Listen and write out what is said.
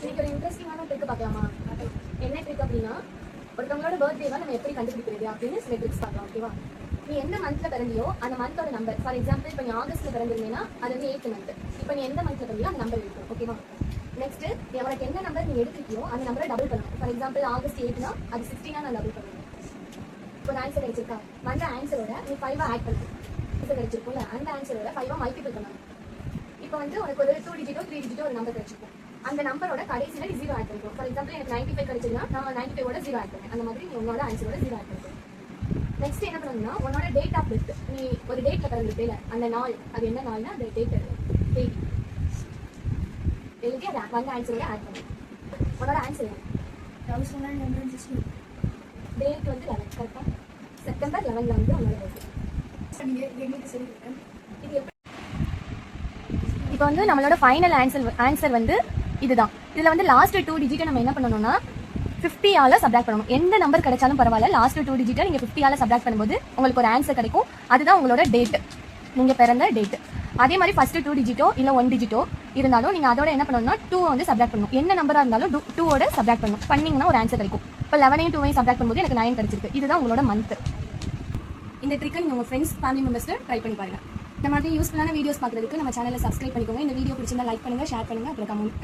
இன்னைக்கு ஒரு இன்ட்ரெஸ்டிங்கான ட்ரிக் பார்க்கலாமா? என்ன ட்ரிக் அப்படின்னா, ஒருத்தவங்களோட பர்த்டேவை நம்ம எப்படி கண்டுபிடிக்கிறது அப்படின்னு சில ட்ரிக்ஸ் பார்க்கலாம். ஓகேவா? நீ எந்த மந்த்ல பிறந்தியோ அந்த மந்தோட நம்பர், ஃபார் எக்ஸாம்பிள் இப்போ நீ ஆகஸ்ட்ல பிறந்திருந்தீங்கன்னா அது வந்து 8th மந்த். இப்போ நீ எந்த மந்த்ல பிறந்தியோ அந்த நம்பர் இருக்கும். ஓகேவா? நெக்ஸ்ட் நீ உனக்கு என்ன நம்பர் நீ எடுத்துக்கியோ அந்த நம்பரை டபுள் பண்ணணும். ஃபார் எக்ஸாம்பிள் ஆகஸ்ட் 8னா அது 16 நான் டபுள் பண்ணணும். இப்போ ஆன்சர் கிடைச்சிருக்கா? வந்த ஆன்சரோட நீ 5 ஆட் பண்ணணும். இப்போ கிடைச்சிருக்கும்ல, அந்த ஆன்சரோட 5 மல்டிபிள் பண்ணணும். இப்போ வந்து உனக்கு ஒரு 2 டிஜிட்டோ 3 டிஜிட்டோ ஒரு நம்பர் கிடைச்சிருக்கும். அந்த நம்பரோட கடைசியில் 0 ஆட் பண்ணிக்கணும். ஃபார் எக்ஸாம்பிள் எனக்கு 95 கிடைச்சதுன்னா நான் 95ஓட 0 ஆட் பண்ணேன். அந்த மாதிரி நீ உன்னோட ஆன்சரோட 0 ஆட் பண்ணிக்கணும். நெக்ஸ்ட் என்ன பண்ணணும்னா, உன்னோட டேட் ஆஃப் பர்த், நீ ஒரு டேட்ல பிறந்திருப்பேல அந்த நாள், அது என்ன நாள்னா அந்த டேட் எழுதி அதை வந்த ஆன்சரோட ஆட் பண்ணணும். உன்னோட ஆன்சர் என்ன? டேட் வந்து 11 கரெக்டாக செப்டம்பர் 11 வந்து உன்னோட பர்த்டே. இது எப்படி? இப்போ வந்து நம்மளோட ஃபைனல் ஆன்சர் வந்து இதுதான். இதில் வந்து லாஸ்ட் 2 டிஜிட்டை நம்ம என்ன பண்ணணும்னா 50ஆல் சப்ராக்ட் பண்ணணும். எந்த நம்பர் கிடைச்சாலும் பரவாயில்ல, லாஸ்ட் 2 டிஜிட்டை நீங்கள் 50ஆல் சப்ராக்ட் பண்ணும்போது உங்களுக்கு ஒரு ஆன்சர் கிடைக்கும். அதுதான் உங்களோட டேட், நீங்கள் பிறந்த டேட். அதே மாதிரி ஃபர்ஸ்ட் 2 டிஜிட்டோ இல்லை 1 டிஜிட்டோ இருந்தாலும் நீங்கள் அதோட என்ன பண்ணணும்னா 2 வந்து சப்ராக்ட் பண்ணணும். என்ன நம்பராக இருந்தாலும் 2ஓட சப்ராக்ட் பண்ணணும். பண்ணிங்கன்னா ஒரு ஆன்சர் கிடைக்கும். இப்போ 11ஐயும் 2ஐயும் சப்ராக்ட் பண்ணும்போது எனக்கு 9 கிடைச்சிருக்கு. இதுதான் உங்களோட மந்த். இந்த ட்ரிக்கை நீங்கள் உங்கள் ஃப்ரெண்ட்ஸ் ஃபேமிலி மெம்பர்ஸில் ட்ரை பண்ணி பாருங்கள். இந்த மாதிரி யூஸ்ஃபுல்லான வீடியோஸ் பார்க்குறதுக்கு நம்ம சேனலை சப்ஸ்கிரைப் பண்ணிக்கோங்க. இந்த வீடியோ பிடிச்சிருந்தா லைக் பண்ணுங்கள், ஷேர் பண்ணுங்கள், அப்புறம் கமெண்ட்